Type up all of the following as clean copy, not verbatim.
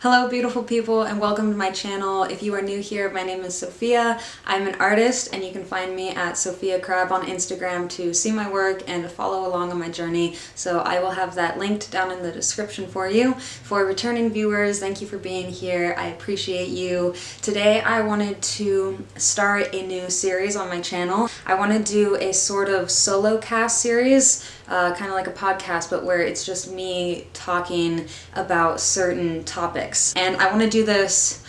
Hello beautiful people and welcome to my channel. If you are new here, my name is Sophia. I'm an artist and you can find me at Sophia Crab on Instagram to see my work and follow along on my journey. So I will have that linked down in the description for you. For returning viewers, thank you for being here. I appreciate you. Today I wanted to start a new series on my channel. I want to do a sort of solo cast series, kind of like a podcast, but where it's just me talking about certain topics. And I want to do this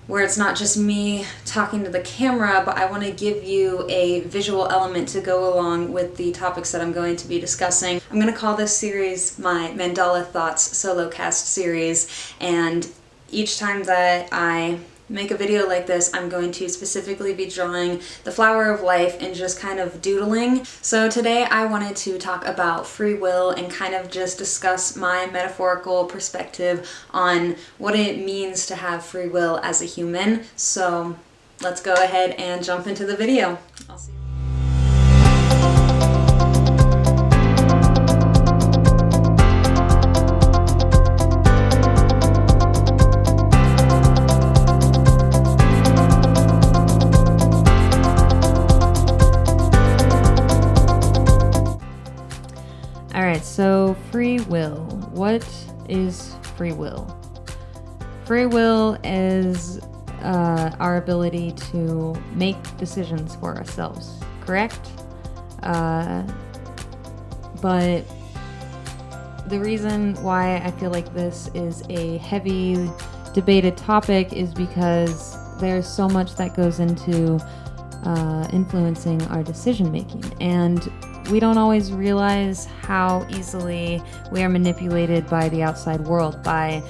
where it's not just me talking to the camera, but I want to give you a visual element to go along with the topics that I'm going to be discussing. I'm going to call this series my Mandala Thoughts solo cast series, and each time that I make a video like this, I'm going to specifically be drawing the flower of life and just kind of doodling. So today I wanted to talk about free will and kind of just discuss my metaphorical perspective on what it means to have free will as a human. So let's go ahead and jump into the video. I'll see you. Alright, so free will. What is free will? Free will is our ability to make decisions for ourselves, correct? But the reason why I feel like this is a heavy debated topic is because there's so much that goes into influencing our decision making, and we don't always realize how easily we are manipulated by the outside world, by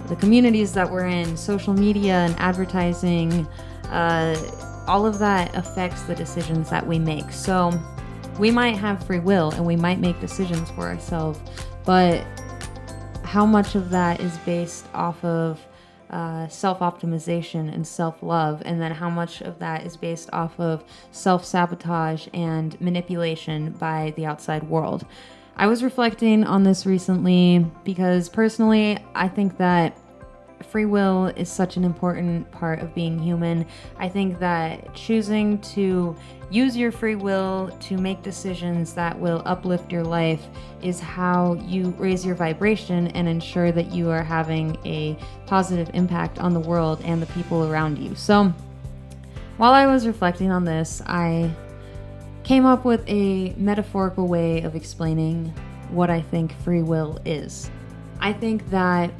the communities that we're in, social media and advertising. All of that affects the decisions that we make. So we might have free will and we might make decisions for ourselves, but how much of that is based off of self-optimization and self-love, and then how much of that is based off of self-sabotage and manipulation by the outside world. I was reflecting on this recently because personally I think that free will is such an important part of being human. I think that choosing to use your free will to make decisions that will uplift your life is how you raise your vibration and ensure that you are having a positive impact on the world and the people around you. So while I was reflecting on this, I came up with a metaphorical way of explaining what I think free will is. I think that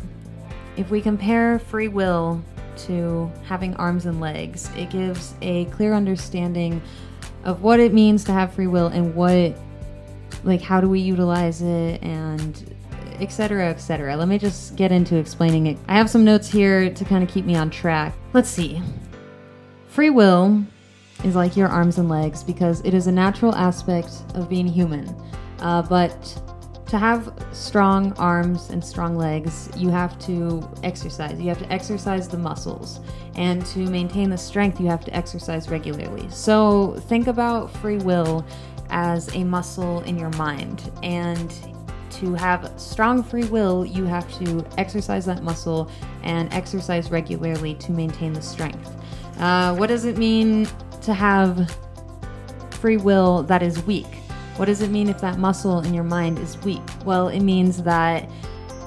if we compare free will to having arms and legs, it gives a clear understanding of what it means to have free will and how do we utilize it, and etc., etc. Let me just get into explaining it. I have some notes here to kind of keep me on track. Let's see. Free will is like your arms and legs because it is a natural aspect of being human. But to have strong arms and strong legs, you have to exercise. You have to exercise the muscles. And to maintain the strength, you have to exercise regularly. So think about free will as a muscle in your mind. And to have strong free will, you have to exercise that muscle and exercise regularly to maintain the strength. What does it mean to have free will that is weak? What does it mean if that muscle in your mind is weak? Well, it means that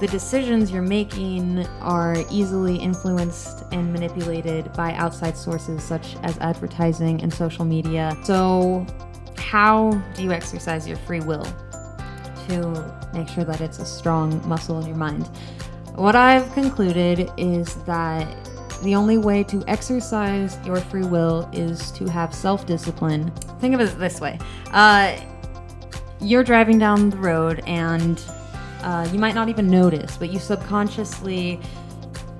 the decisions you're making are easily influenced and manipulated by outside sources such as advertising and social media. So how do you exercise your free will to make sure that it's a strong muscle in your mind? What I've concluded is that the only way to exercise your free will is to have self-discipline. Think of it this way. You're driving down the road and you might not even notice, but you subconsciously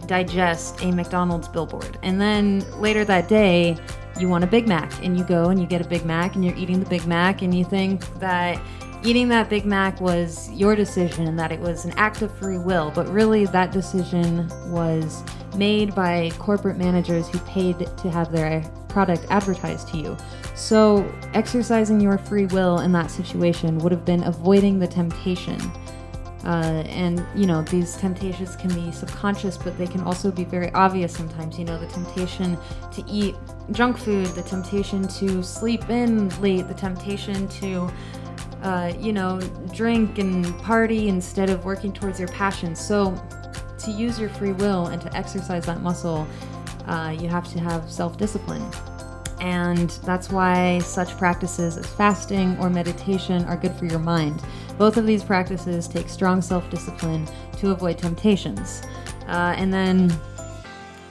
digest a McDonald's billboard. And then later that day, you want a Big Mac, and you go and you get a Big Mac and you're eating the Big Mac, and you think that eating that Big Mac was your decision and that it was an act of free will, but really that decision was made by corporate managers who paid to have their product advertised to you. So exercising your free will in that situation would have been avoiding the temptation And, these temptations can be subconscious, but they can also be very obvious sometimes. The temptation to eat junk food, the temptation to sleep in late, the temptation to, drink and party instead of working towards your passion. So to use your free will and to exercise that muscle, you have to have self-discipline. And that's why such practices as fasting or meditation are good for your mind. Both of these practices take strong self-discipline to avoid temptations. And then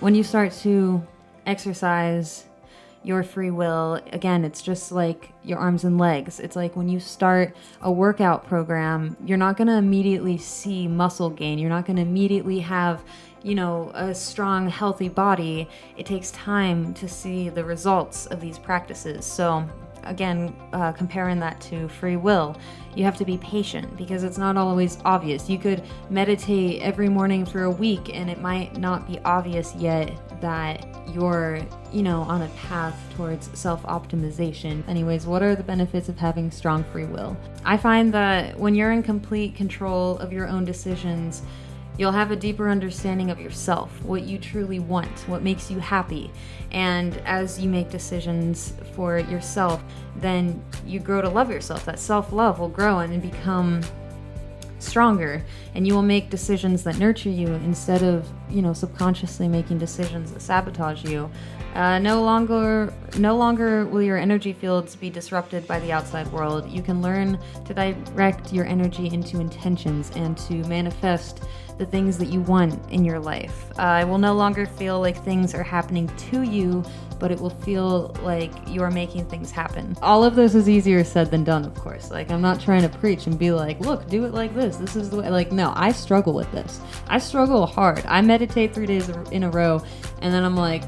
when you start to exercise your free will, again, it's just like your arms and legs. It's like when you start a workout program, you're not going to immediately see muscle gain. You're not going to immediately have a strong, healthy body. It takes time to see the results of these practices. So again, comparing that to free will, you have to be patient because it's not always obvious. You could meditate every morning for a week and it might not be obvious yet that you're, on a path towards self-optimization. Anyways, what are the benefits of having strong free will? I find that when you're in complete control of your own decisions, you'll have a deeper understanding of yourself, what you truly want, what makes you happy. And as you make decisions for yourself, then you grow to love yourself. That self-love will grow and become stronger, and you will make decisions that nurture you instead of, subconsciously making decisions that sabotage you. No longer will your energy fields be disrupted by the outside world. You can learn to direct your energy into intentions and to manifest the things that you want in your life. It will no longer feel like things are happening to you, but it will feel like you are making things happen. All of this is easier said than done, of course. Like, I'm not trying to preach and be like, look, do it like this. This is the way. Like, no, I struggle with this. I struggle hard. I meditate 3 days in a row, and then I'm like,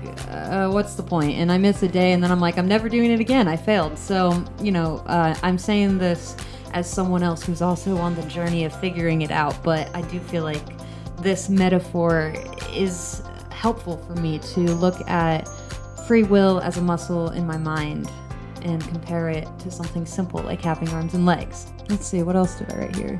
what's the point? And I miss a day, and then I'm like, I'm never doing it again. I failed. So, I'm saying this as someone else who's also on the journey of figuring it out, but I do feel like this metaphor is helpful for me to look at free will as a muscle in my mind and compare it to something simple like having arms and legs. Let's see, what else did I write here?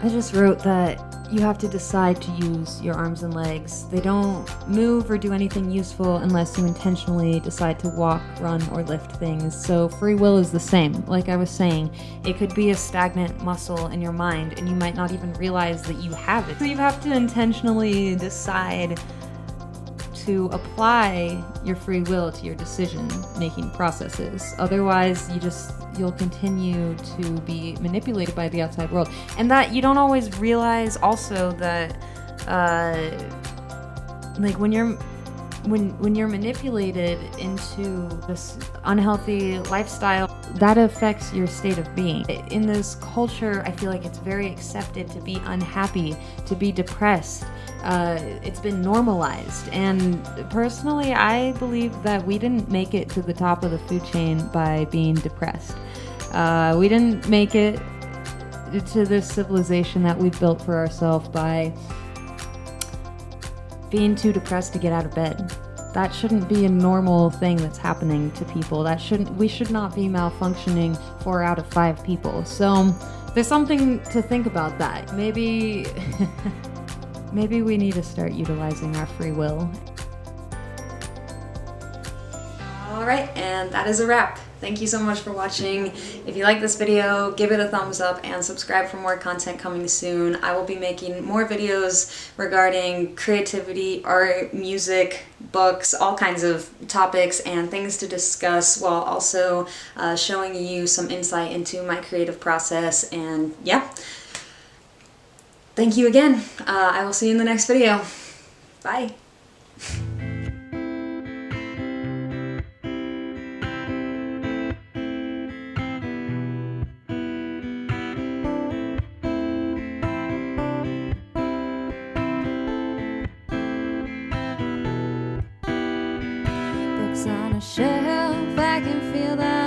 I just wrote that you have to decide to use your arms and legs. They don't move or do anything useful unless you intentionally decide to walk, run, or lift things. So free will is the same. Like I was saying, it could be a stagnant muscle in your mind and you might not even realize that you have it. So you have to intentionally decide to apply your free will to your decision-making processes. Otherwise, you'll continue to be manipulated by the outside world. And that you don't always realize also that, like when you're manipulated into this unhealthy lifestyle, that affects your state of being. In this culture, I feel like it's very accepted to be unhappy, to be depressed. It's been normalized. And personally, I believe that we didn't make it to the top of the food chain by being depressed. We didn't make it to this civilization that we built for ourselves by being too depressed to get out of bed. That shouldn't be a normal thing that's happening to people. We should not be malfunctioning 4 out of 5 people. So there's something to think about that. Maybe we need to start utilizing our free will. All right, and that is a wrap. Thank you so much for watching. If you like this video, give it a thumbs up and subscribe for more content coming soon. I will be making more videos regarding creativity, art, music, books, all kinds of topics and things to discuss, while also showing you some insight into my creative process. And yeah, thank you again. I will see you in the next video. Bye. On a shelf, I can feel that